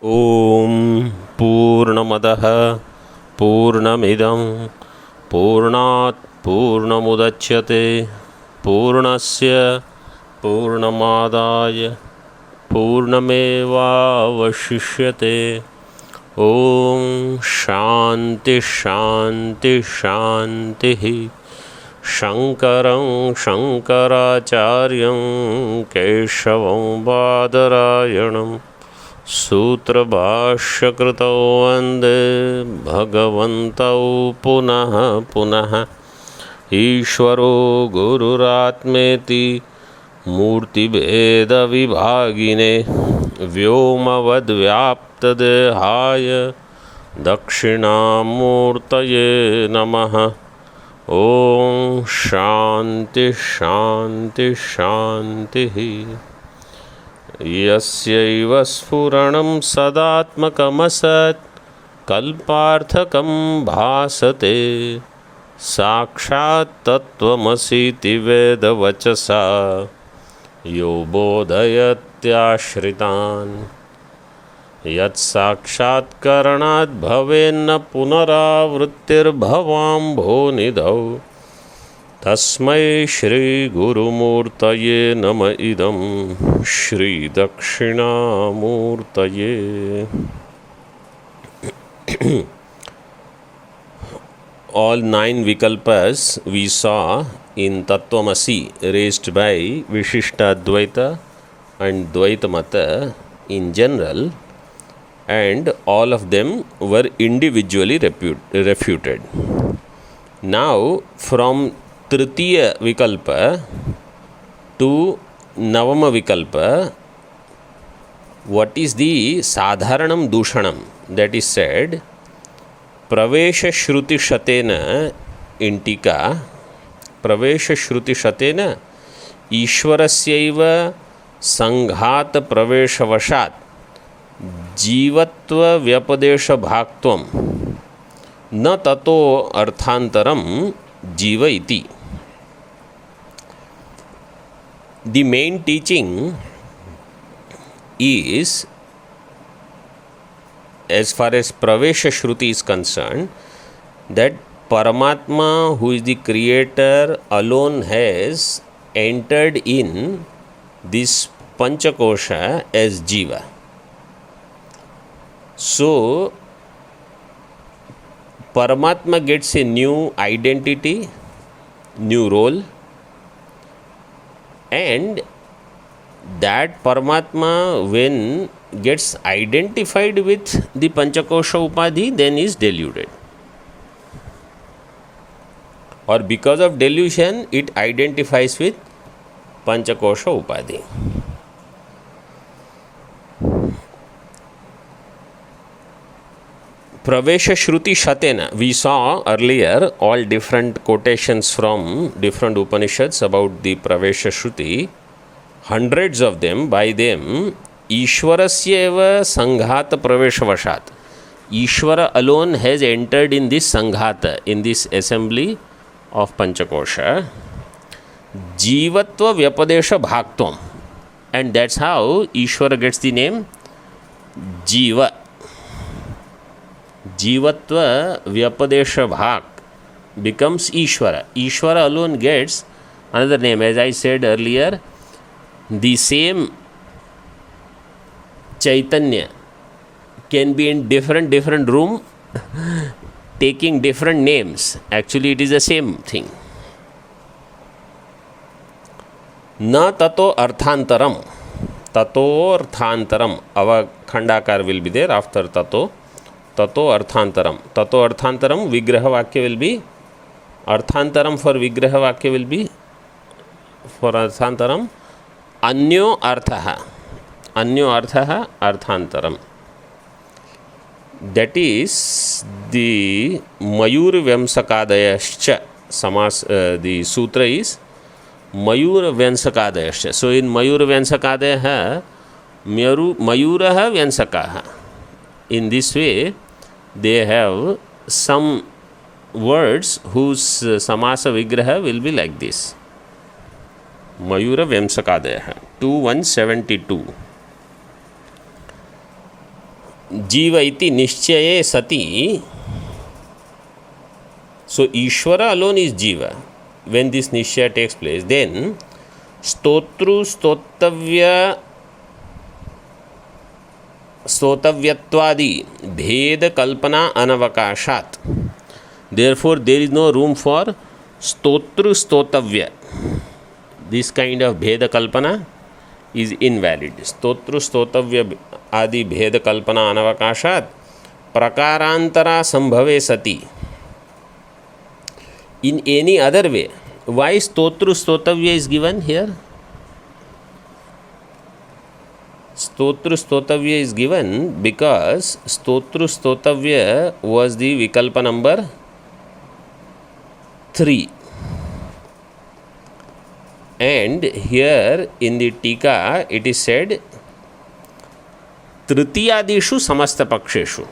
ॐ पूर्णमदः पूर्णमिदं पूर्णात् पूर्णमुदच्यते पूर्णस्य पूर्णमादाय पूर्णमेवावशिष्यते। ॐ शान्ति शान्ति शान्तिः। शङ्करं शङ्कराचार्यं केशवं बादरायणं सूत्रभाष्यकृतौ वन्दे भगवन्तौ पुनः पुनः। ईश्वरो गुरुरात्मेति मूर्तिभेदविभागिने व्योमवद्व्याप्तदेहाय दक्षिणामूर्तये नमः। ॐ शान्ति शान्ति शान्तिः। यस्यैव स्फुरणं सदात्मकमसत् कल्पार्थकं भासते साक्षात् तत्त्वमसीति वेदवचसा यो बोधयत्याश्रितान्। यत्साक्षात्करणात् भवेन्न पुनरावृत्तिर्भवाम्भोनिधौ तस्मै श्रीगुरुमूर्तये नम इदं श्रीदक्षिणामूर्तये। All 9 Vikalpas we saw in Tattvamasi raised by Vishishtadvaita and Dvaita Mata in general, and all of them were individually refuted. Now from Tritiya Vikalpa to Navama Vikalpa, what is the Sadharanam Dushanam that is said? Pravesha Shruti Shatena in Tika, Pravesha Shruti Shatena Ishwarasyaiva Sanghata Pravesha Vashat Jivatva Vyapadesha Bhaktvam Na Tato Arthantaram Jiva iti. The main teaching is, as far as Pravesha Shruti is concerned, that Paramatma, who is the creator, alone has entered in this Panchakosha as Jiva. So Paramatma gets a new identity, new role, and that Paramatma, when gets identified with the Panchakosha Upadhi, then is deluded. Or because of delusion, it identifies with Panchakosha Upadhi. Pravesha Shruti Shatena. We saw earlier all different quotations from different Upanishads about the Pravesha Shruti. Hundreds of them. By them, Ishwarasyeva Sanghata Pravesha Vashat. Ishwara alone has entered in this Sanghata, in this assembly of Panchakosha. Jivatva Vyapadesha Bhaktvam. And that's how Ishwara gets the name Jiva. Jivatva Vyapadesha Bhak becomes Ishwara. Ishwara alone gets another name. As I said earlier, the same Chaitanya can be in different room taking different names. Actually, it is the same thing. Na tato arthantaram. Tato arthantaram. Our khandakar will be there after tato. Tato arthantaram. Tato arthantaram. Vigraha vakya will be. Arthantaram for vigraha vakya will be. For arthantaram. Anyo arthaha. Anyo arthaha arthantaram. That is the Mayur Vyamsakadayascha. The sutra is Mayur Vyamsakadayascha. So in Mayur Vyamsakadayaha, Mayuraha Vyamsakaha. In this way, they have some words whose samasa vigraha will be like this. Mayura Vyamsakadayaha. 2172. जीव इति निश्चये सति. So Ishvara alone is jiva. When this nishya takes place, then stotru stotavyattvadi bhed kalpana anavakashat. Therefore there is no room for stotru stotavya. This kind of bhed kalpana is invalid. Stotru stotavya adi bhed kalpana anavakashat prakarantara sambhave sati. In any other way, why stotru stotavya is given here? Stotru stotavya is given because stotru stotavya was the vikalpa number 3. And here in the Tika it is said Tritiyadishu samasta paksheshu.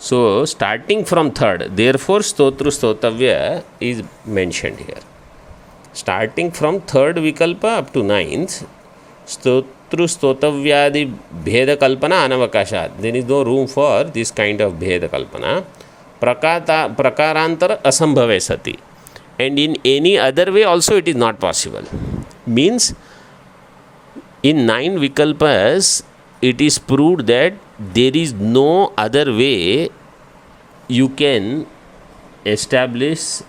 So starting from third, therefore stotru stotavya is mentioned here. Starting from third vikalpa up to ninth, stotru stotavyadi bheda kalpana anavakashat. There is no room for this kind of bheda kalpana. Prakarantara asambhave sati. And in any other way also it is not possible. Means in 9 vikalpas it is proved that there is no other way you can establish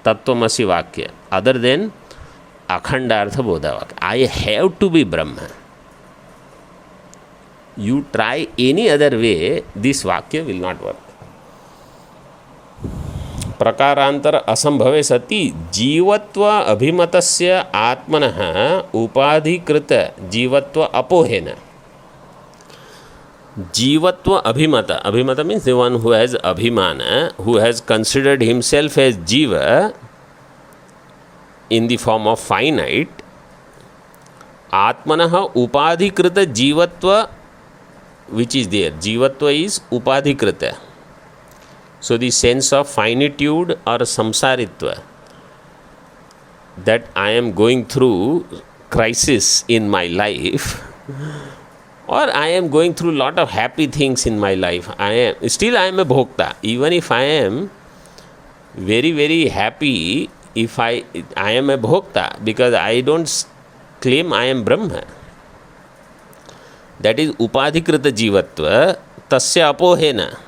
Tattvamasi Vakya other than Akhandartha Bodha Vakya. I have to be Brahma. You try any other way, this Vakya will not work. Prakarantar asambhave sati jivatva abhimatasya atmanah upadhikrita jivatva apohena. Jivatva abhimata. Abhimata means the one who has abhimana, who has considered himself as jiva in the form of finite. Atmanah upadhikrita jivatva, which is there. Jivatva is upadhikrita. So the sense of finitude or samsaritva, that I am going through crisis in my life, or I am going through lot of happy things in my life. I am a bhokta. Even if I am very, very happy, if I am a bhokta, because I don't claim I am Brahma. That is upadhikrita jivatva tasya apohena.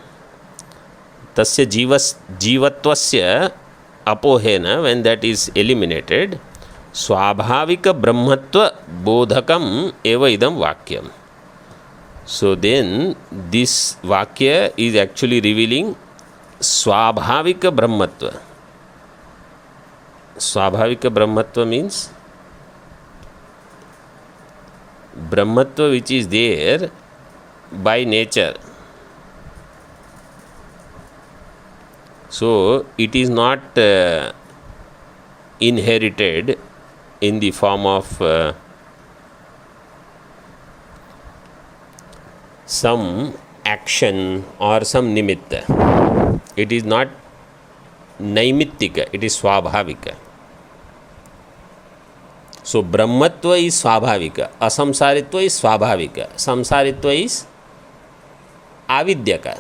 Tasya jivatvasya apohena, when that is eliminated, swabhavika brahmatva bodhakam eva idam vakyam. So then this Vakya is actually revealing Swabhavika Brahmatva. Swabhavika Brahmatva means Brahmatva which is there by nature. So it is not inherited in the form of some action or some nimitta. It is not naimittika, it is swabhavika. So brahmatva is swabhavika, asamsaritva is swabhavika, samsaritva is avidyaka.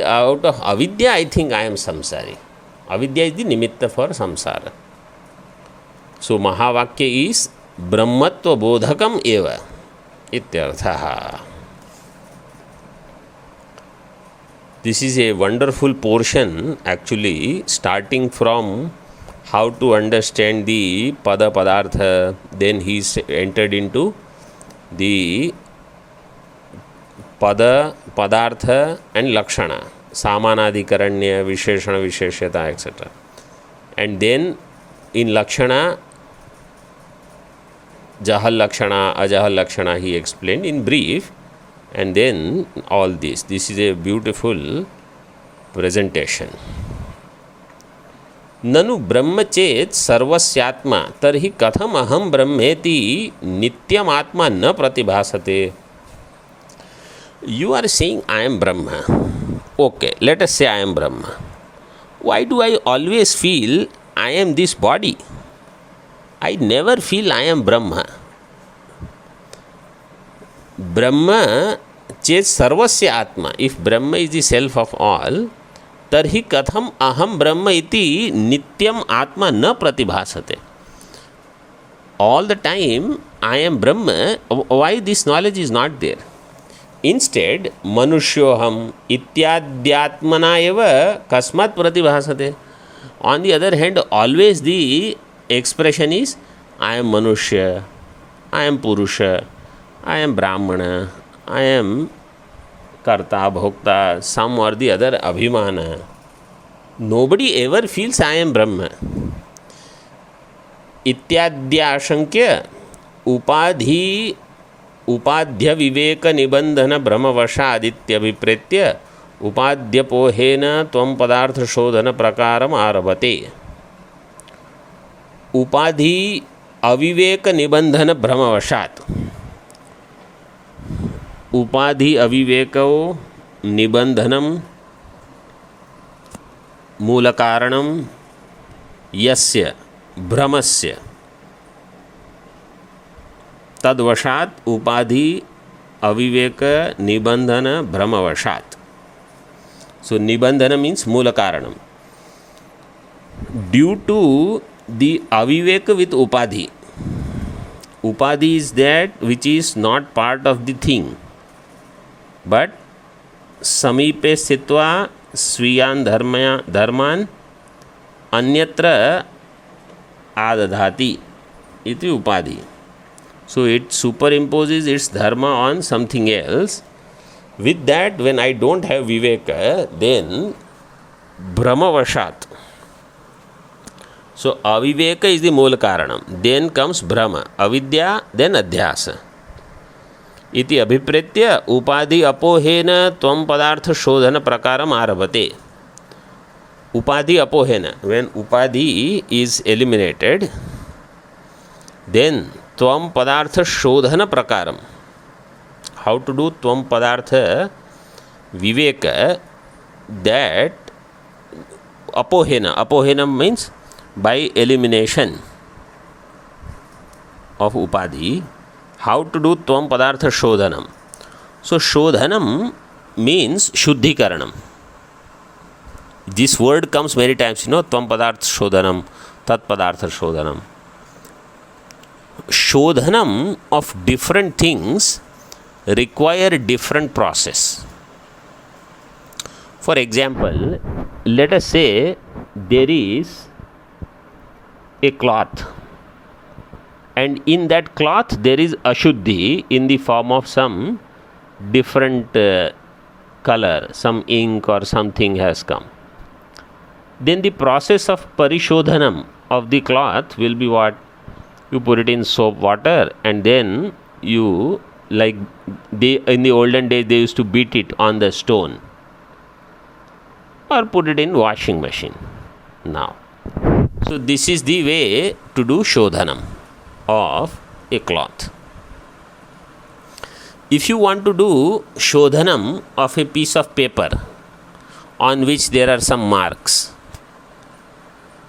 Out of avidya I think I am samsari. Avidya is the nimitta for samsara. So Mahavakya is brahmatva bodhakam eva ityarthaha. This is a wonderful portion actually, starting from how to understand the pada padartha, then he entered into the pada padartha and lakshana, samanadikaranya, visheshana, visheshyata, etc. And then in lakshana, jahal lakshana, ajahal lakshana he explained in brief. And then all this. This is a beautiful presentation. Nanu brahmachet sarvasyatma tarhi katham aham brahmeti nityam atma na pratibhasate. You are saying I am Brahma. Okay, let us say I am Brahma. Why do I always feel I am this body? I never feel I am Brahma. Brahma चेत् सर्वस्य आत्मा, if Brahma is the self of all, तर्हि कथम अहम ब्रह्म इति नित्यम आत्मा न प्रतिभासते. All the time I am Brahma, why this knowledge is not there? Instead, manusyoham ityadhyatmana eva kasmat pratibhasate. On the other hand, always the expression is I am manushya, I am purusha, I am brahmana, I am karta, bhokta, some or the other abhimana. Nobody ever feels I am Brahma. इत्याद्याशंक्य Upadhyay विवेक निबंधन भ्रमवशादित्यभिप्रेत्य उपाध्यपोहेन त्वं पदार्थ शोधन प्रकारम आरभते. उपाधि अविवेक निबंधन भ्रमवशात्, उपाधि अविवेको निबंधनम मूल कारणम यस्य भ्रमस्य तद्वशात् उपाधि अविवेक निबंधन भ्रमवशात्. So nibandhana means moola karanam. Due to the aviveka with upadhi, upadhi is that which is not part of the thing, but समीपे स्थित्वा स्वीयान् धर्मान अन्यत्र आदधाति इति उपाधि. So it superimposes its dharma on something else. With that, when I don't have viveka, then brahmavashat. So aviveka is the mool karanam. Then comes brahma, avidya, then adhyasa. इति अभिप्रेत्य उपाधि अपोहेन त्वं पदार्थ शोधन प्रकारम आरभते. उपाधि अपोहेन, when upadhi is eliminated, then त्वं पदार्थ शोधन प्रकारम. How to do त्वं पदार्थ viveka? That apohena, apohena means by elimination of upadhi. How to do tvam padartha shodhanam? So shodhanam means shuddhikaranam. This word comes many times, tvam padartha shodhanam, tat padartha shodhanam. Shodhanam of different things require different process. For example, let us say there is a cloth, and in that cloth there is ashuddhi in the form of some different color, some ink or something has come. Then the process of parishodhanam of the cloth will be what? You put it in soap water, and then you, like in the olden days they used to beat it on the stone, or put it in washing machine now. So this is the way to do shodhanam of a cloth. If you want to do shodhanam of a piece of paper on which there are some marks,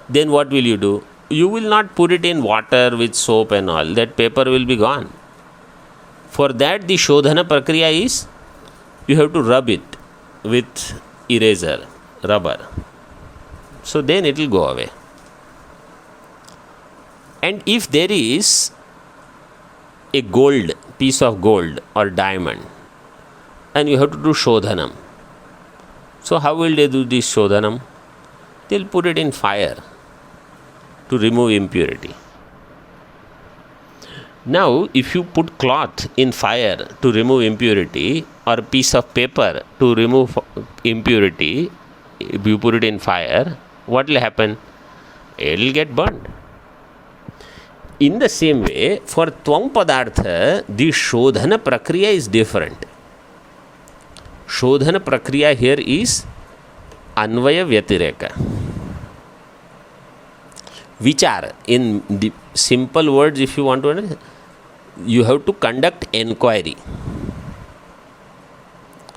then what will you do? You will not put it in water with soap and all. That paper will be gone. For that, the shodhana prakriya is you have to rub it with eraser, rubber. So then it will go away. And if there is a gold, piece of gold or diamond, and you have to do shodhanam, so how will they do this shodhanam? They will put it in fire to remove impurity. Now, if you put cloth in fire to remove impurity, or piece of paper to remove impurity, if you put it in fire, what will happen? It will get burned. In the same way, for tvam padartha, the shodhana prakriya is different. Shodhana prakriya here is anvaya vyatireka. Vichar, in the simple words, if you want to understand, you have to conduct enquiry.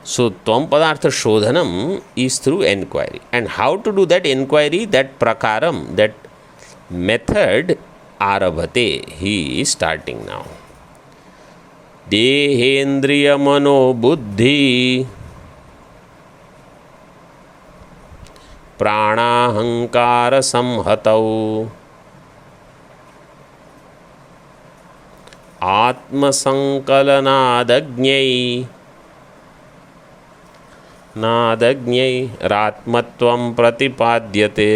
So tvam padartha shodhanam is through enquiry. And how to do that enquiry, that prakaram, that method, arabhate, he is starting now. देहेन्द्रिय मनोबुद्धि प्राणाहंकार संहतौ आत्मसंकलनादज्ञै रात्मत्वं प्रतिपाद्यते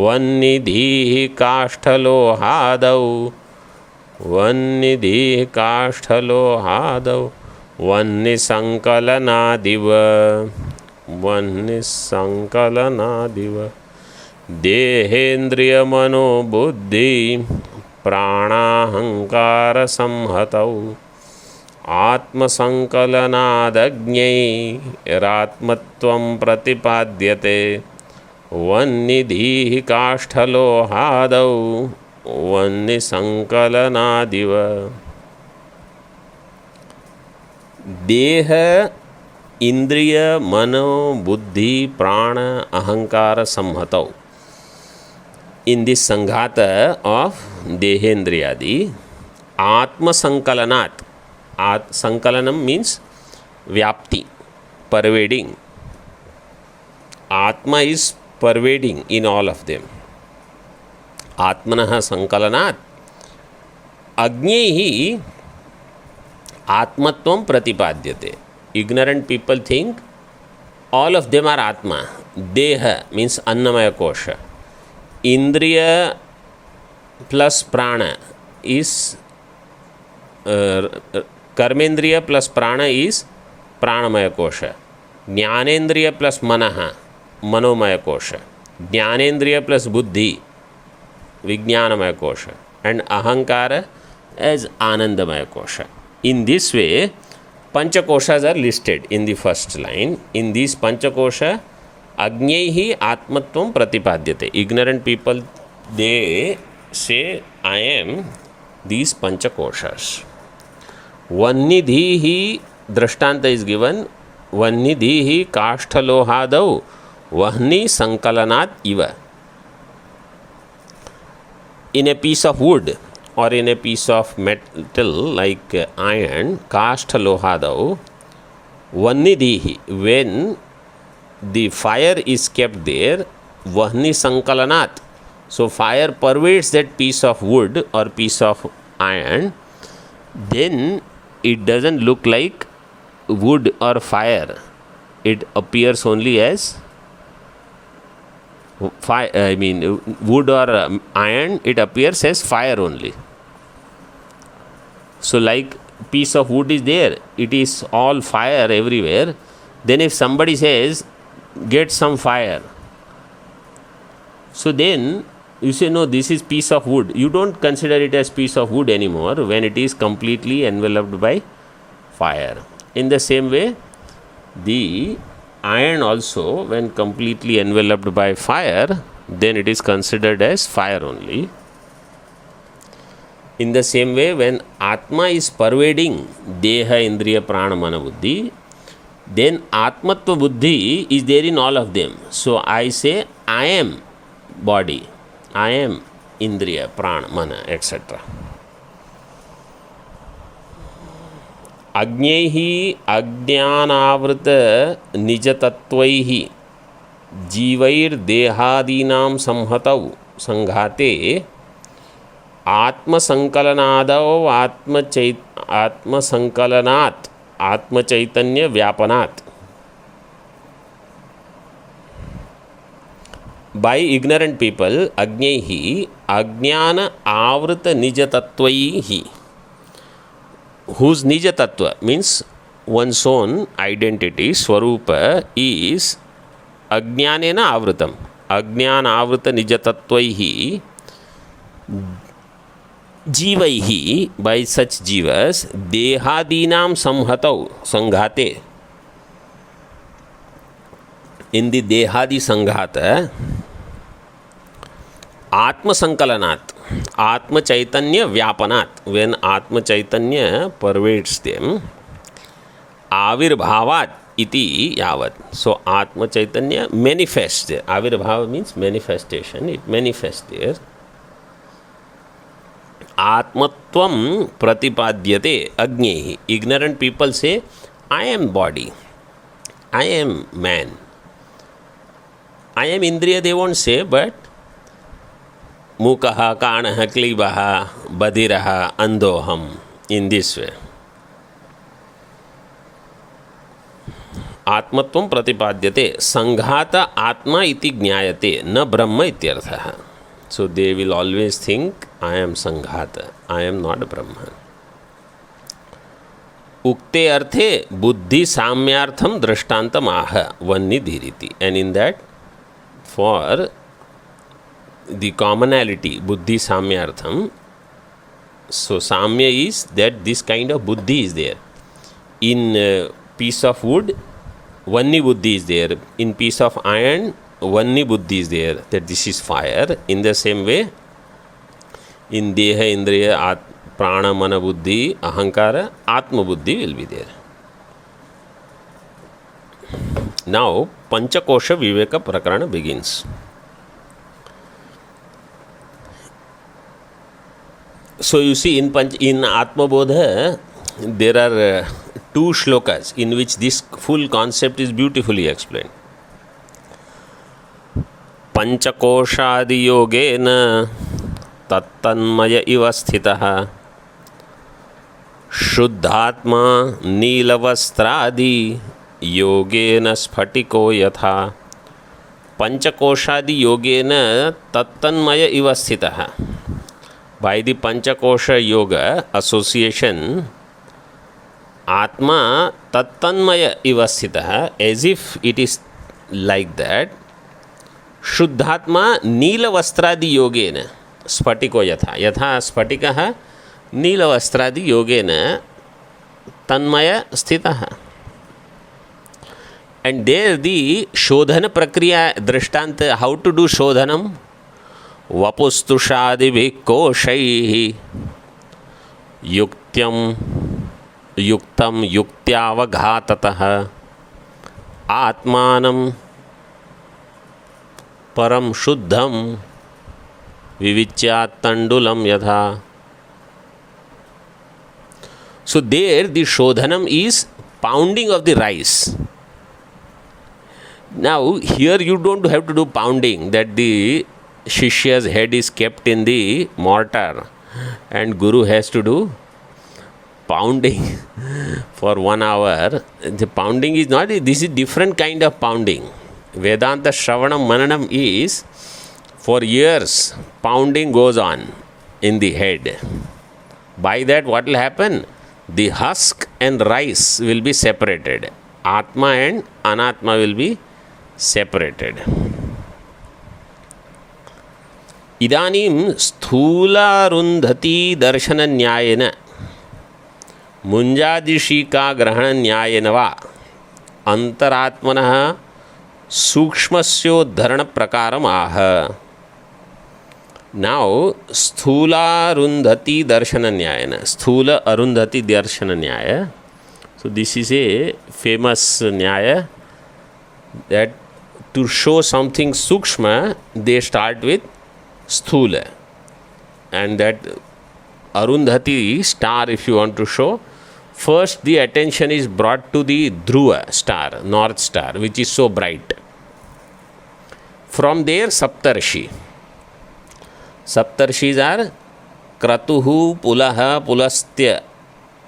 वह्निधिः काष्ठलोहादौ वह्निसंकलनादिव देहेन्द्रिय मनोबुद्धि प्राणाहंकार संहतौ आत्मसंकलनादज्ञैरात्मत्वं प्रतिपाद्यते वह्निधिः काष्ठलोहादौ वह्निसंकलनादिव देह इंद्रिय मनो बुद्धि प्राण अहंकार संहतौ. In this sanghata of dehendriyadi, atmasankalanat. Sankalanam means vyapti, pervading. Atma is pervading in all of them. Atmanaha sankalanat agnehi atmatvam pratipadyate. Ignorant people think all of them are atma. Deha means annamaya kosha. Indriya plus prana is कर्मेंद्रिय plus प्राण is प्राणमय कोश. ज्ञानेन्द्रिय plus मनः मनोमय कोश. ज्ञानेन्द्रिय plus बुद्धि विज्ञानमय कोश. एंड अहंकार एज आनंदमय कोश. इन दिस वे पंचकोशास are listed in the first line. In this पंचकोश अज्ञैः आत्मत्वं प्रतिपाद्यते. इग्नोरेंट पीपल दे से आई एम दीज पंचकोशास. वह्निधिः दृष्टांत इज गिवन. वह्निधिः काष्ठलोहादौ वह्नि संकलनात् इव. In a piece of wood or in a piece of metal like iron, kaष्ठलोहादौ वह्निधिः, when the fire is kept there, वह्नि संकलनात्, so fire pervades that piece of wood or piece of iron, then it doesn't look like wood or fire. It appears only as fire. I mean wood or iron, it appears as fire only. So like piece of wood is there, it is all fire everywhere. Then if somebody says get some fire, so then you say no, this is piece of wood. You don't consider it as piece of wood anymore when it is completely enveloped by fire. In the same way, the iron also, when completely enveloped by fire, then it is considered as fire only. In the same way, when Atma is pervading Deha, Indriya, Prana, Mana, Buddhi, then Atmatva Buddhi is there in all of them. So I say I am body, I am Indriya, Prana, Mana, etc. अज्ञैः अज्ञानावृत निजतत्वैः जीवैर्देहादीनां संहतौ संघाते आत्मसंकलनादौ आत्मसंकलनात् आत्मचैतन्य व्यापनात्. By ignorant people, अज्ञैः अज्ञान आवृत निजतत्वैः, whose nija tattva means one's own identity, swarupa, is ajnanena avrutam. Ajnana avruta nija tattvaihi jivaihi, by such jivas, dehadinam samhatau sanghate. In the dehadi sanghata, atma sankalanat, atma chaitanya vyapanat, when atma chaitanya pervades them, avirbhavat iti yavat. So atma chaitanya manifests there. Avirbhava means manifestation. It manifests there. आत्मत्वं प्रतिपाद्यते अज्ञैः. Ignorant people say, I am body, I am man, I am Indriya, they won't say, but Mukaha, Kanaha, Klibaha, Badiraha, Andoham, in this way. आत्मत्वं प्रतिपाद्यते संघात आत्मा इति ज्ञायते न ब्रह्म इत्यर्थः. So they will always think I am संघात, I am not Brahma. उक्ते अर्थे बुद्धि साम्यार्थम दृष्टान्तम आह वन्निधीरिति. And in that, for the commonality, buddhi samyartham, so samya is that this kind of buddhi is there. In a piece of wood, vanni buddhi is there. In piece of iron, vanni buddhi is there, that this is fire. In the same way, in deha, indriya, prana, mana buddhi, ahankara, atma buddhi will be there. Now, Panchakosha Viveka Prakarana begins. So you see, in Atma Bodha, there are two shlokas in which this full concept is beautifully explained. Panchakoshadi yogena tattanmaya iva sthitaha shuddhatma neelavastradi yogena sphatiko yatha. Panchakoshadi yogena tattanmaya iva sthitaha. By the Panchakosha Yoga association, Atma Tattanmaya Ivasthitaha, as if it is like that. Shuddhatma Neelavastradi Yogena Sphatiko Yatha. Yatha Sphatikaha Neelavastradi Yogena Tanmaya Sthitaha. And there the Shodhana Prakriya Drishtanta, how to do Shodhanam? वपुस्तुषादिभिः कोशैः युक्तं युक्त्यावघाततः आत्मानं परं शुद्धं विविच्यात्तण्डुलं यथा. So there the shodhanam is pounding of the rice. Now here you don't have to do pounding, that the Shishya's head is kept in the mortar and Guru has to do pounding for 1 hour. The pounding is not, this is different kind of pounding. Vedanta Shravanam Mananam is for years pounding goes on in the head. By that what will happen? The husk and rice will be separated. Atma and Anatma will be separated. इदानीं स्थूलारुन्धति दर्शनन्यायेन मुञ्जादिशीका ग्रहणन्यायेन वा अंतरात्मनः सूक्ष्मस्योद्धरणप्रकारम् आह. Now स्थूलारुन्धति दर्शनन्यायेन, स्थूल Arundhati दर्शनन्याय. So this is a famous nyaya that to show something sukshma they start with Sthula, and that Arundhati star, if you want to show, first the attention is brought to the Dhruva star, north star, which is so bright. From there Saptarshi. Saptarshis are Kratuhu, Pulaha, Pulastya,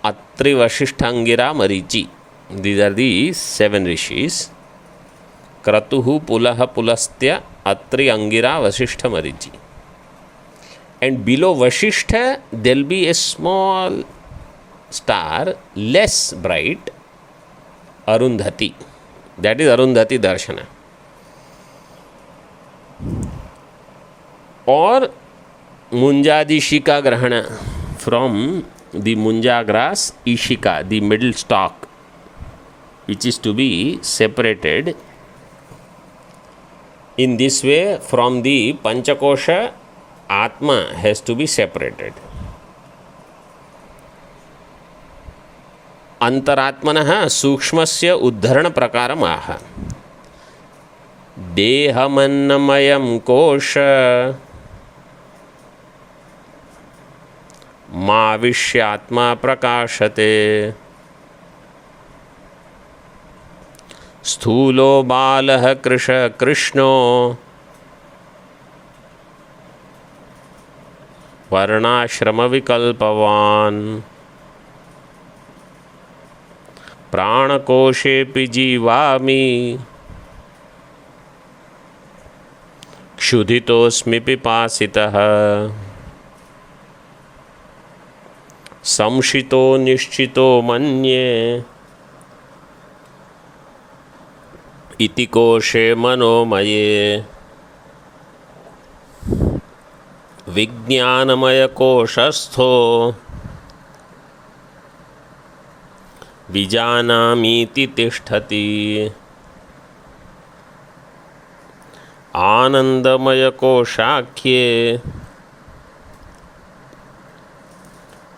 Atri, Vasishthangira, Marichi. These are the 7 rishis. Kratuhu, Pulaha, Pulastya, Atri, Angira, Vasishtha, Marichi. And below Vasishtha, there will be a small star, less bright, Arundhati. That is Arundhati Darshana. Or Munjadi Shika Grahana, from the Munja grass, Ishika, the middle stalk, which is to be separated. In this way, from the Panchakosha, Atma has to be separated. Antaratmanah Sukshmasya Uddharana Prakaram Aha. Dehamannamayam Kosha माविष्यात्मा प्रकाशते। स्थूलो बालः कृष्णो वर्णाश्रमविकल्पवान्। प्राणकोशेऽपि जीवामि क्षुधितोऽस्मि पिपासितः। संशितो निश्चितो मन्ये इति कोशे मनोमये। विज्ञानमयकोशस्थो विजानामीति तिष्ठति। आनंदमयकोशाख्ये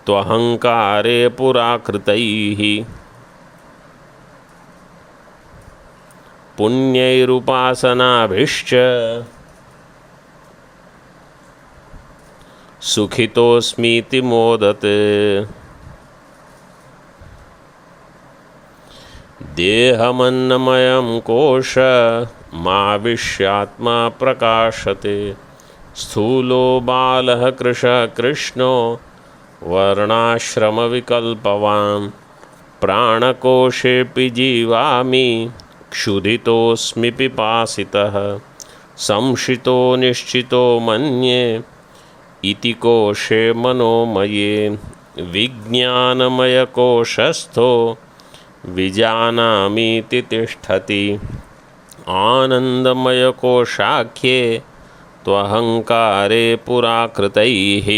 त्वहंकारे पुराकृतैः। पुण्यैरुपासनाभिश्च सुखितोऽस्मीति मोदते। देहमन्नमयं कोशमाविश्यात्मा प्रकाशते। स्थूलो बालः कृष्णो वर्णाश्रमविकल्पवान्। प्राणकोशेऽपि जीवामि क्षुधितोऽस्मि पिपासितः। संशितो निश्चितो मन्ये इति कोशे मनोमये। विज्ञानमयकोशस्थो विजानामीति तिष्ठति। आनंदमयकोशाख्ये त्वहंकारे पुराकृतैः।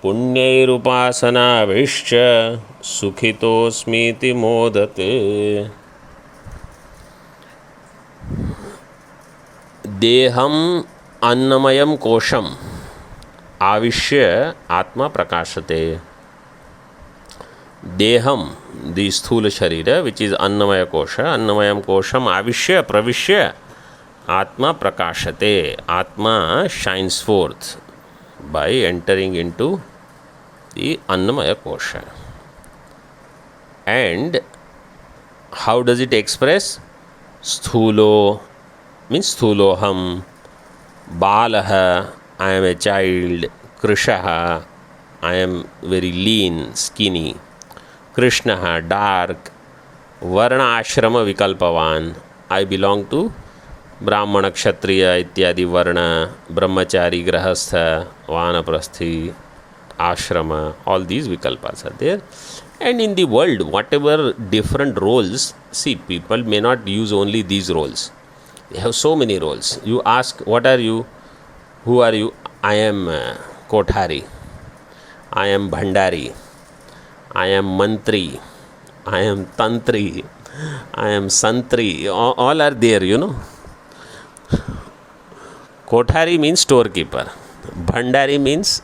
पुण्यैरुपासनाभिश्च सुखितोऽस्मीति मोदते। देहम अन्नमयम कोशम आविश्य आत्मा प्रकाशते। देहम द स्थूल शरीर विच इज अन्नमय कोशम आविश्य प्रविश्य आत्मा प्रकाशते। आत्मा shines fourth by entering into the annamaya kosha. And how does it express? Sthulo means sthuloham. Balaha, I am a child. Krishaha, I am very lean, skinny. Krishnaha, dark. Varna ashrama vikalpavan, I belong to ब्राह्मण क्षत्रिय इत्यादि वर्ण, ब्रह्मचारी गृहस्थ वानप्रस्थी आश्रम, all these vikalpas are there. And in the world, whatever different roles, see, people may not use only these roles. They have so many roles. You ask, what are you? Who are you? I am Kothari. I am Bhandari. I am Mantri. I am Tantri. I am Santri. All are there, you know. Kothari means storekeeper. Bhandari means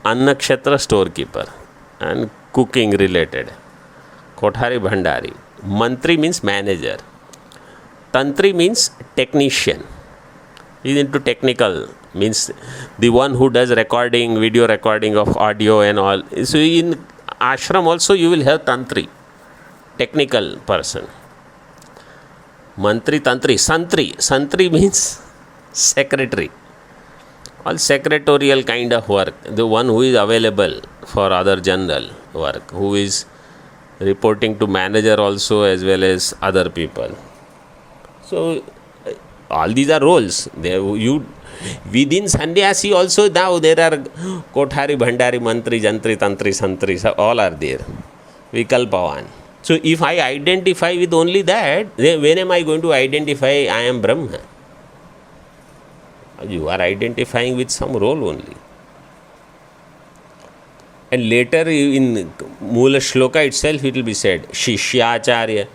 Annakshetra storekeeper and cooking related. Kothari Bhandari. Mantri means manager. Tantri means technician. He is into technical, means the one who does recording, video recording of audio and all. So in ashram also you will have Tantri, technical person. Mantri, Tantri, Santri means secretary. All secretarial kind of work. The one who is available for other general work, who is reporting to manager also as well as other people. So all these are roles. Within sannyasi also now there are Kothari, Bhandari, Mantri, Jantri, Tantri, Santri, all are there. Vikalpavan. So if I identify with only that, then when am I going to identify I am Brahma? You are identifying with some role only. And later in Mula Shloka itself it will be said, Shishyacharya.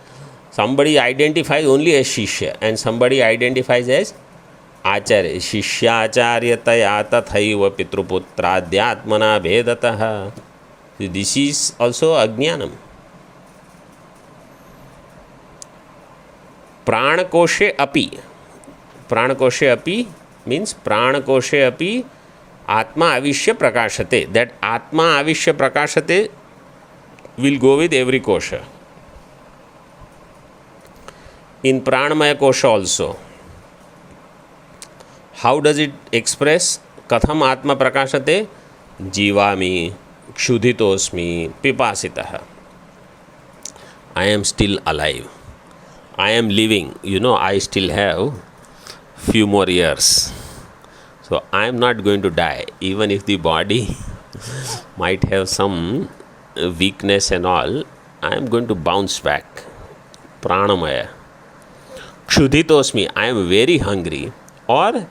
Somebody identifies only as Shishya and somebody identifies as Acharya. Shishyacharya taya tathaiva pitruputradhyatmana bhedatah. This is also Ajnanam. Pranakoshe api. Pranakoshe api means Pranakoshe api Atma Avishya Prakashate. That Atma Avishya Prakashate will go with every kosha. In Pranamaya kosha also. How does it express? Katham Atma Prakashate? Jivami, Kshudhitosmi, Pipasitaha. I am still alive. I am living. I still have few more years. So I am not going to die. Even if the body might have some weakness and all, I am going to bounce back. Pranamaya. Kshudhitosmi. I am very hungry. Or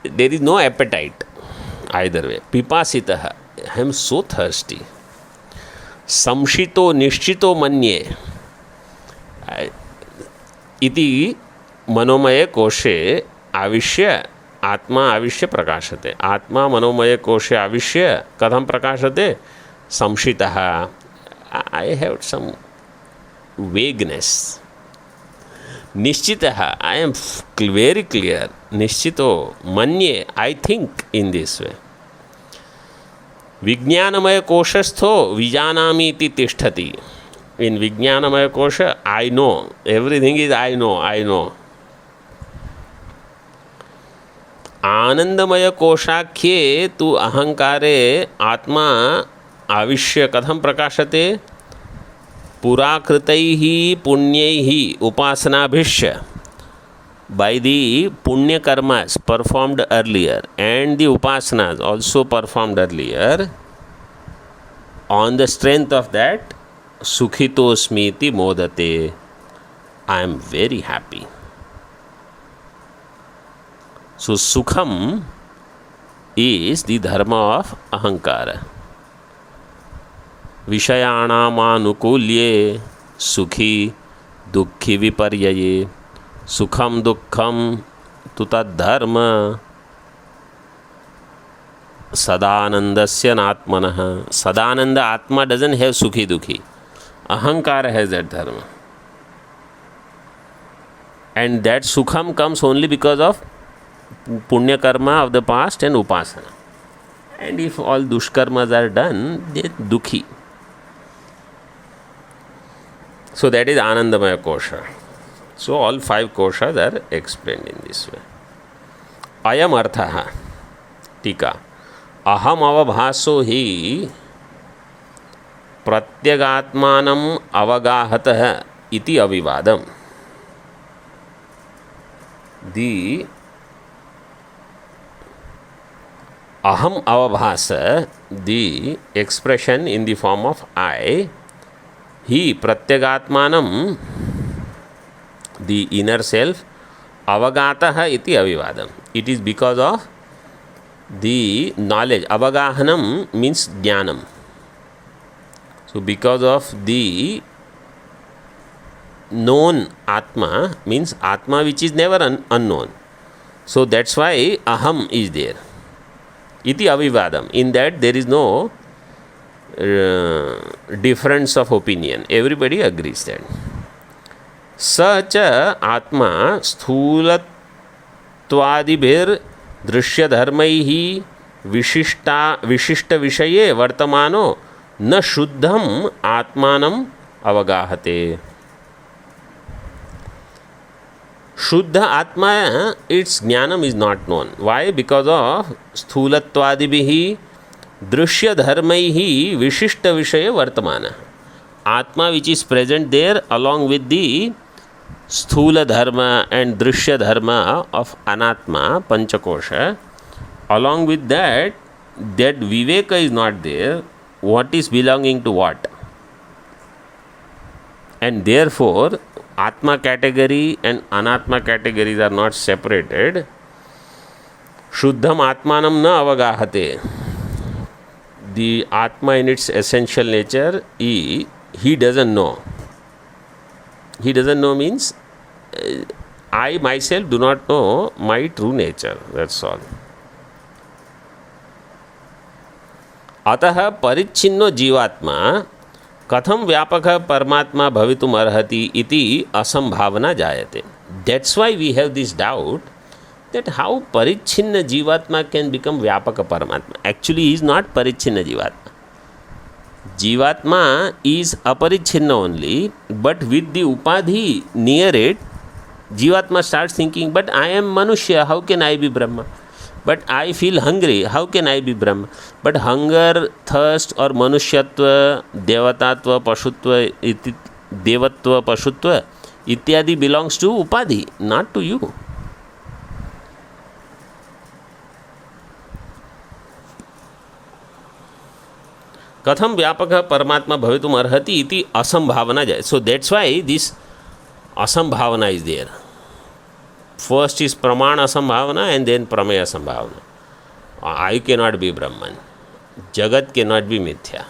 there is no appetite. Either way. Pipasitaha. I am so thirsty. Samshito nishchito manye. Iti manomaya koshe avishya atma avishya prakashate. Atma manomaya koshe avishya kadam prakashate? Samshitaha. I have some vagueness. Nishchitaha. I am very clear. Nishchito manye. I think in this way. Vijnanamaya koshastho vijanami iti tishtati. In Vijnanamaya kosha, I know. Everything is I know. Anandamaya koshakye tu ahankare atma avishya katham prakashate? Purakritaihi punyaihi upasanabhishya. By the punya karmas performed earlier and the upasanas also performed earlier, on the strength of that, sukhitosmiti modate. I am very happy. So sukham is the dharma of ahankara. Vishayananukulye sukhi dukhi viparyaye. Sukham dukkham tutad dharma sadanandasya natmanaha. Sadananda atma doesn't have sukhi dukhi. Ahankara has that dharma. And that sukham comes only because of punya karma of the past and upasana. And if all dushkarmas are done, they dukhi. So that is Anandamaya kosha. So all 5 koshas are explained in this way. Ayam arthaha. Tika. Aham avabhaso hi pratyagatmanam avagahatah iti avivadam. The aham avabhasa, the expression in the form of I, he pratyagatmanam, the inner self, avagataha iti avivadam. It is because of the knowledge. Avagahanam means jnanam. So because of the known Atma, means Atma which is never unknown. So that's why aham is there. Iti avivadam. In that there is no difference of opinion. Everybody agrees that. Such Atma स्थूलत्वादिभिर दृश्य धर्मैहि विशिष्ट विषये वर्तमानो न शुद्धम आत्मानम अवगाहते. Shuddha Atma, its jnanam is not known. Why? Because of sthulattvadibihi drishya dharmaihi vishishta vishaya vartamana. Atma which is present there along with the sthula dharma and drishya dharma of anatma, panchakosha, along with that viveka is not there. What is belonging to what? And therefore Atma category and Anatma categories are not separated. Shuddham Atmanam na avagahate. The Atma in its essential nature, he doesn't know. He doesn't know means I myself do not know my true nature. That's all. Ataha parichinno jivatma कथम व्यापक परमात्मा भवितुम अर्हति इति असंभावना जायते. That's why we have this doubt that how Parichinna Jivatma can become Vyapaka Paramatma. Actually, he is not Parichinna Jivatma. Jivatma is Aparichinna only, but with the Upadhi near it, Jivatma starts thinking, but I am Manushya, how can I be Brahma? But I feel hungry, how can I be Brahma? But hunger, thirst or Manushyatva, Devatatva, Pashutva, Devatva, Pashutva, ityadi belongs to Upadhi, not to you. Katham Vyapaka Paramatma Bhavitum Arhati iti Asambhavana jai. So that's why this Asambhavana is there. First is Pramana Asambhavana and then Prameya Asambhavana. I cannot be Brahman. Jagat cannot be Mithya.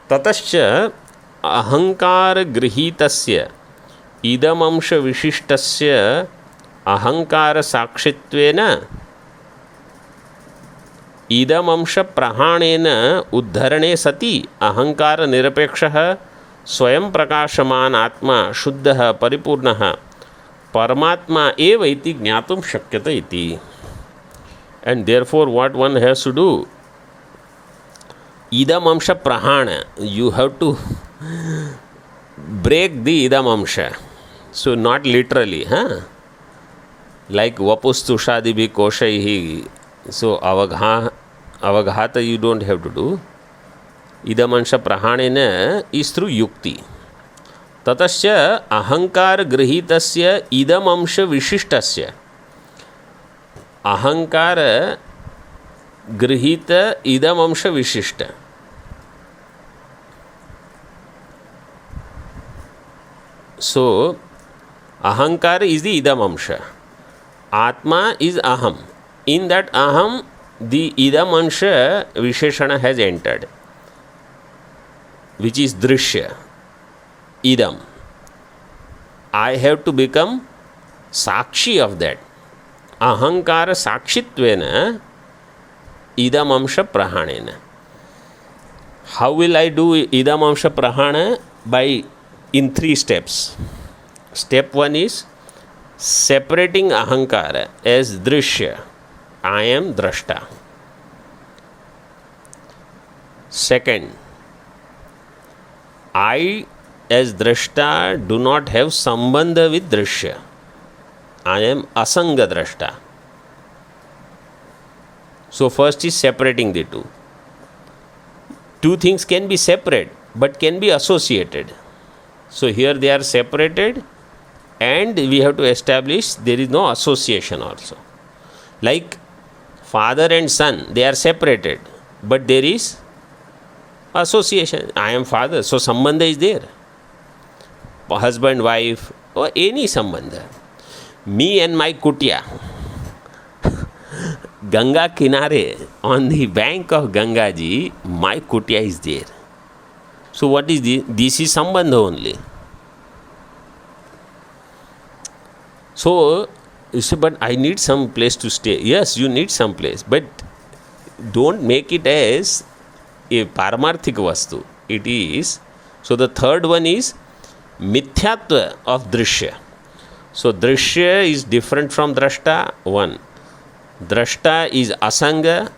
Tatascha Ahankara Grihitasya Idamamsha Vishishtasya Ahankara Sakshitvena idamamsha prahanena uddharane sati ahankara nirapekshah swayam prakashaman atma shuddhah paripurnah paramatma eva iti jnatum shakyata iti. And therefore what one has to do, idamamsha prahana, you have to break the idamamsha. So not literally, like vapustu shadibhi koshaihi. So avaghata you don't have to do. Idamansha prahanena is through yukti. Tatasya ahankar grihitasya idamamsha vishishtasya. Ahankara grihita idamamsha vishishta. So ahankara is the idamamsha. Atma is aham. In that aham, the idamansha visheshana has entered, which is drishya, idam. I have to become sakshi of that. Ahankara sakshitvena idamamsha prahanena. How will I do idamamsha prahana? In 3 steps. Step 1 is separating ahankara as drishya. I am drashta. Second, I as drashta do not have sambandha with drishya. I am asanga drashta. So first is separating the two. Two things can be separate but can be associated. So here they are separated and we have to establish there is no association also. Like father and son, they are separated, but there is association. I am father, so sambandha is there. Husband, wife, or any sambandha. Me and my kutia. Ganga Kinare, on the bank of Ganga ji, my kutia is there. So what is this? This is sambandha only. So you say, but I need some place to stay. Yes, you need some place, but don't make it as a paramarthik vastu. It is. So the third one is mithyatva of drishya. So drishya is different from drashta. 1. Drashta is asanga,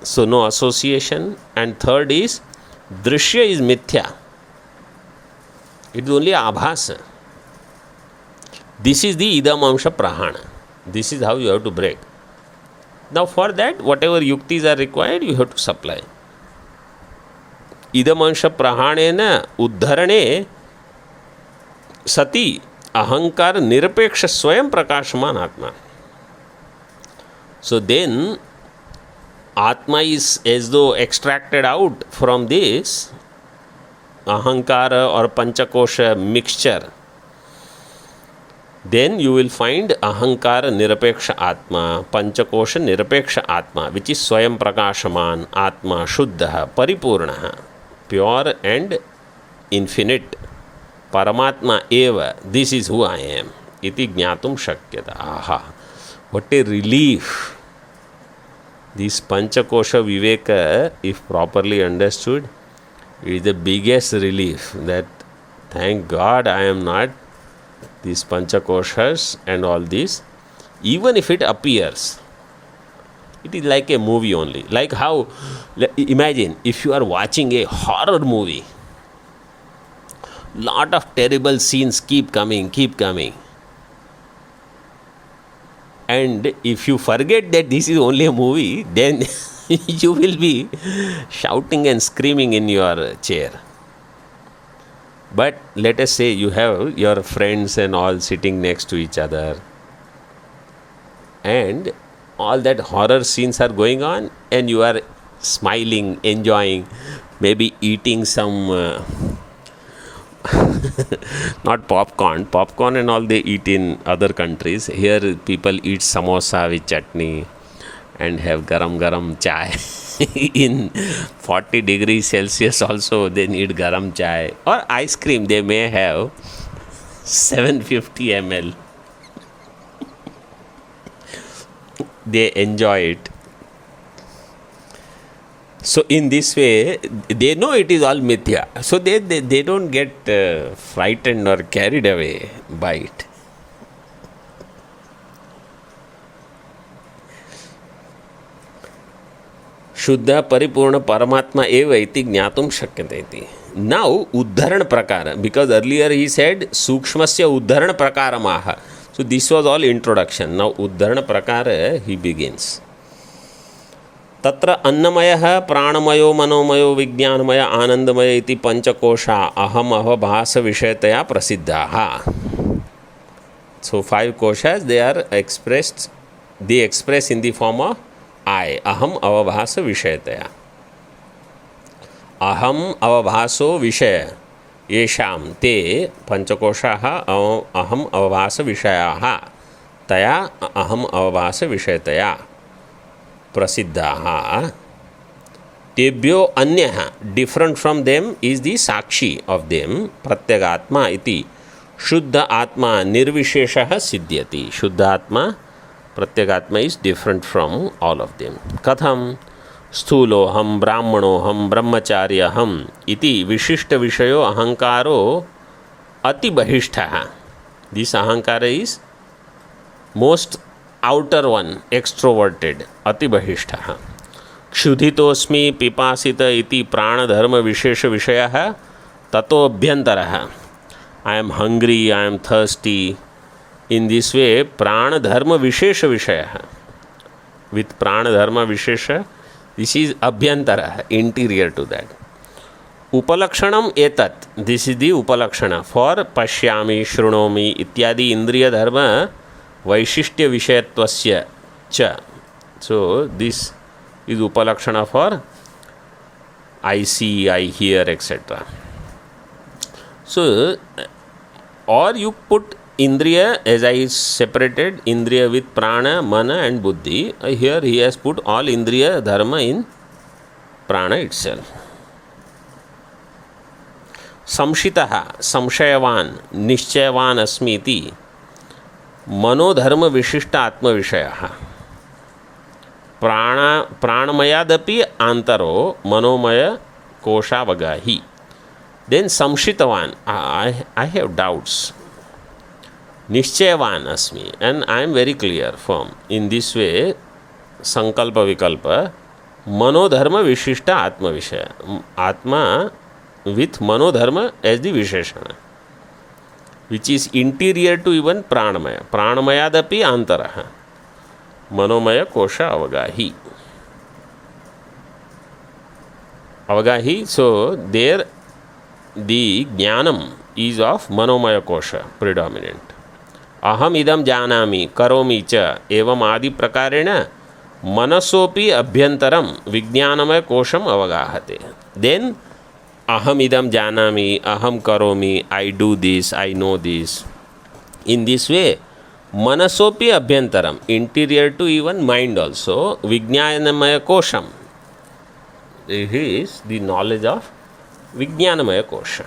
so no association. And third is drishya is mithya. It is only abhasa. This is the idamamsha prahana. This is how you have to break. Now for that, whatever yuktis are required, you have to supply. Idamamsha prahanena uddharane sati ahankar nirapeksha swayam prakashman atma. So then atma is as though extracted out from this ahankara or panchakosha mixture. Then you will find ahankara nirapeksha atma, panchakosha nirapeksha atma, which is swayam prakashaman atma shuddha paripurnaha, pure and infinite. Paramatma eva, this is who I am. Iti jnatum shakyata. Aha, what a relief. This panchakosha viveka, if properly understood, is the biggest relief, that thank God I am not these panchakoshas and all this, even if it appears, it is like a movie only. Like how, imagine if you are watching a horror movie, lot of terrible scenes keep coming, and if you forget that this is only a movie, then you will be shouting and screaming in your chair. But let us say you have your friends and all sitting next to each other, and all that horror scenes are going on, and you are smiling, enjoying, maybe eating some not popcorn and all they eat in other countries. Here people eat samosa with chutney and have garam chai. In 40 degrees Celsius also they need garam chai, or ice cream they may have 750 ml. They enjoy it. So in this way, they know it is all mithya. So they don't get frightened or carried away by it. शुद्ध परिपूर्ण परमात्मा एव इति ज्ञातुं शक्यते इति. Now उद्धरण प्रकार, because earlier he said सूक्ष्मस्य उद्धरण प्रकारमाह. So this was all introduction. Now उद्धरण प्रकार he begins. तत्र अन्नमयः प्राणमयो मनोमयो विज्ञानमय आनंदमय इति पंचकोशा अहम अवभास विषयतया प्रसिद्धाः. So 5 koshas, they are expressed, they express in the form of I, aham avabhasa vishayataya. Aham avabhaso vishaya yesham te panchakoshaha aham avabhasa vishayaha taya aham avabhasa vishayataya prasiddhaha. Tebhyo anyaha, different from them is the sakshi of them, pratyagatma iti shuddha atma nirvisheshaha siddhyati. Shuddha atma, pratyagatma is different from all of them. Katham स्थूलोहम ब्राह्मणोहम ब्रह्मचार्यहम इति विशिष्ट विषयो अहंकारो अति बहिष्ठः. This ahankara is most outer one, extroverted, अति बहिष्ठः. क्षुधितोस्मि पिपासित इति प्राणधर्म विशेष विषयः ततोऽभ्यन्तरः. I am hungry, I am thirsty. In this way, pranadharma vishesha vishaya. With pranadharma vishesha, this is abhyantara, interior to that. Upalakshanam etat. This is the upalakshana for pashyami, shrunomi, ityadi indriya dharma vaishishtya vishayatvasya cha. So, this is upalakshana for I see, I hear, etc. So, or you put Indriya, as I separated Indriya with Prana, Mana and Buddhi. Here he has put all Indriya Dharma in Prana itself. Samshitaha, Samshayavan, Nishchayavan Asmiti, Manodharma Vishishta Atma Vishayaha. Pranamayadapi Antaro, Manomaya Kosha Vagahi. Then Samshitavan, I have doubts. Nishchayavan asmi, and I am very clear, firm. In this way, sankalpa vikalpa, manodharma vishishta atma vishaya. Atma with manodharma as the visheshana, which is interior to even pranamaya. Pranamayadapi antaraha. Manomaya kosha avagahi. Avagahi, so there the jnanam is of manomaya kosha predominant. अहम इदम जानामि करोमि च एवं आदि प्रकारेण मनसोपि अभ्यंतरम विज्ञानमय कोशम अवगाहते. Then अहम इदम जानामि, अहम करोमि, I do this, I know this. In this way मनसोपि अभ्यंतरम, interior to even mind also, विज्ञानमय कोशम. This is the knowledge of विज्ञानमय कोश.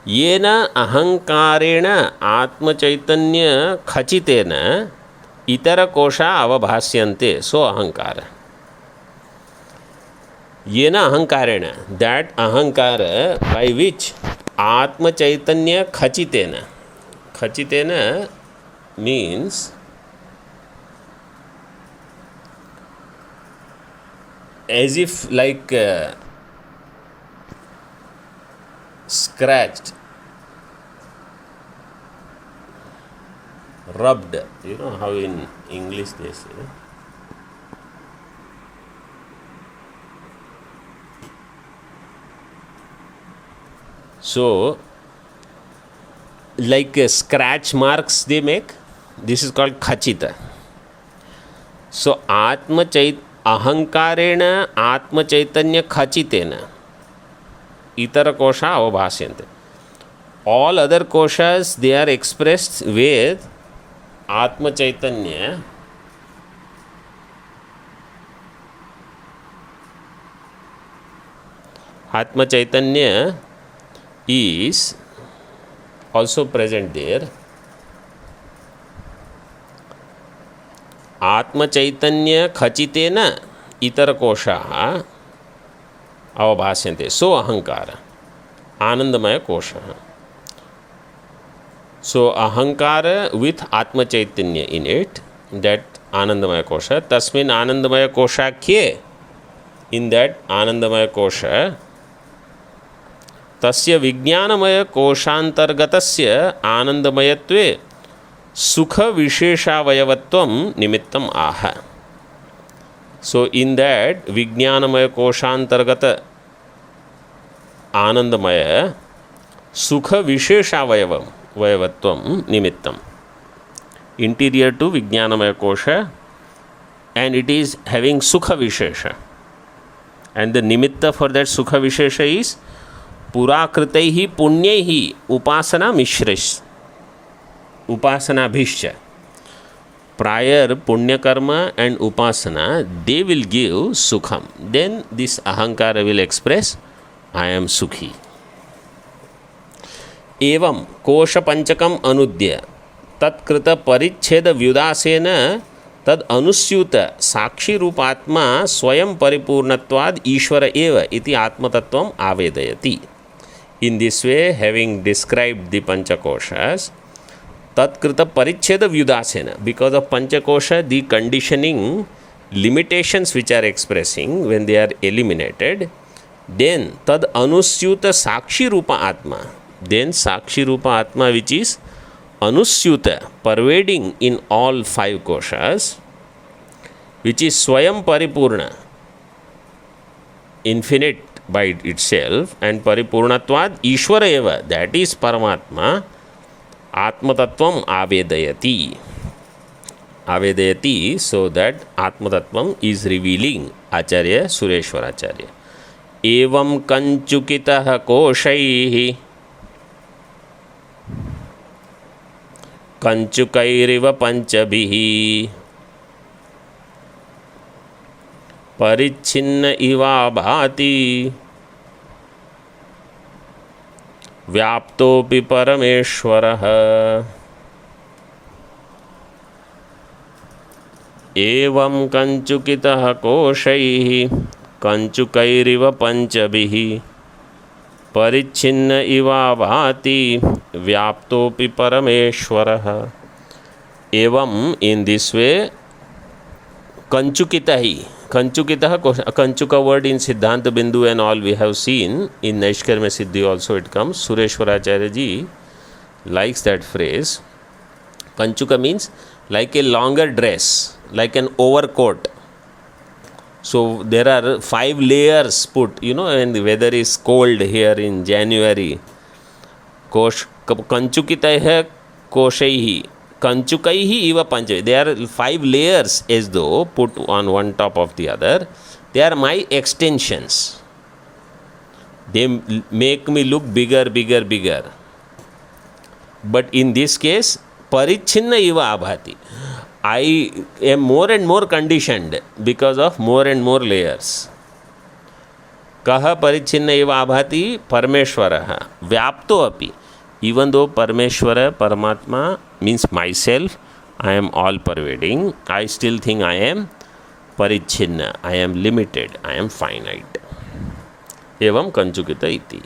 येन अहंकारेण आत्मचैतन्य खचितेन इतर कोशा अवभास्यन्ते. सो अहंकार. येन अहंकारेण, दैट अहंकार बाय विच आत्मचैतन्य खचितेन, Khachitena means as if like scratched, rubbed. You know how in English they say. So, like scratch marks they make, this is called khachita. So, ahankarena atma chaitanya khachitena itara kosha avabhasyante. All other koshas, they are expressed with atma chaitanya. Atma chaitanya is also present there. Atma chaitanya khachitena itara kosha avabhasyante. So ahankara, anandamaya kosha. So ahankara with atma chaitanya in it, that anandamaya kosha. Tasmin anandamaya kosha kye. In that anandamaya kosha, तस्य विज्ञानमय कोशांतर्गतस्य आनंदमयत्वे सुख विशेषावयवत्वम निमित्तम आह. So in that विज्ञानमय कोशांतर्गत आनंदमय सुख विशेषावयवत्वम निमित्तम, interior to विज्ञानमय कोश, and it is having sukha vishesha, and the nimitta for that sukha vishesha is पुराकृतैहि पुण्यैहि Upasana मिश्रिश, upasana bhishya. Prior punya karma and upasana, they will give sukham. Then this ahankara will express, I am sukhi. Evam kosha panchakam anudya tatkrita parichheda vyudasena tad anusyuta sakshi rupatma swayam paripurnatvad ishvara eva iti atmatattvam avedayati. In this way, having described the panchakoshas, tatkrita parichheda vyudasena, because of panchakosha, the conditioning limitations which are expressing, when they are eliminated, then tad anusyuta sakshi rupa atma, then sakshi rupa atma which is anusyuta, pervading in all five koshas, which is swayam paripurna, infinite by itself, and paripurnatvad ishvara eva, that is Paramatma, atmatattvam avedayati. Avedayati, so that atmatattvam is revealing. Acharya Sureshwaracharya. Evam kanchukitah koshaihi kanchukairiva panchabhihi परिच्छिन्न इवा भाति व्याप्तोपि परमेश्वरः एवं कंचुकितः कोशैः कंचुकैरिव पंचभिः परिच्छिन्न इवा भाति व्याप्तोपि परमेश्वरः. एवं, in this way, कंचुकितः, Kanchukita, Kanchuka word in Siddhanta Bindu and all we have seen. In Naishkarmya Siddhi also it comes. Sureshwaracharya ji likes that phrase. Kanchuka means like a longer dress, like an overcoat. So there are 5 layers put, and the weather is cold here in January. Kanchukita hai koshaihi. Kanchukaihi iva pancha. There are 5 layers as though put on one top of the other. They are my extensions. They make me look bigger, bigger, bigger. But in this case, parichinna iva abhati. I am more and more conditioned because of more and more layers. Kaha parichinna iva abhati Parameshwaraha vyapto api. Even though Parameshwara, Paramatma means myself, I am all pervading, I still think I am parichinna, I am limited, I am finite. Evam kanchukita iti.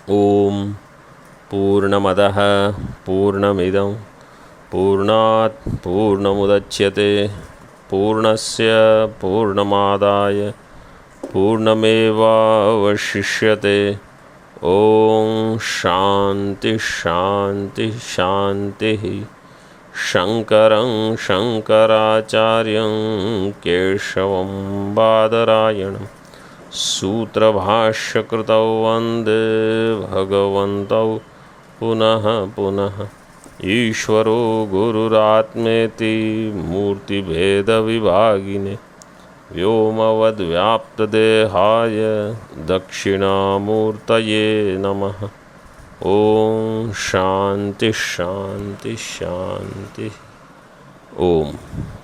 Om पूर्णमदः पूर्णमिदं पूर्णात् पूर्णमुदच्यते पूर्णस्य पूर्णमादाय पूर्णमेवावशिष्यते। ॐ शान्ति शान्ति शान्तिः। शङ्करं शङ्कराचार्यं केशवं बादरायणं सूत्रभाष्यकृतौ वन्दे भगवन्तौ पुनः पुनः। ईश्वरो गुरुरात्मेति मूर्तिभेदविभागिने व्योमवद्व्याप्तदेहाय दक्षिणामूर्तये नमः। ॐ शान्ति शान्ति शान्ति। ओम।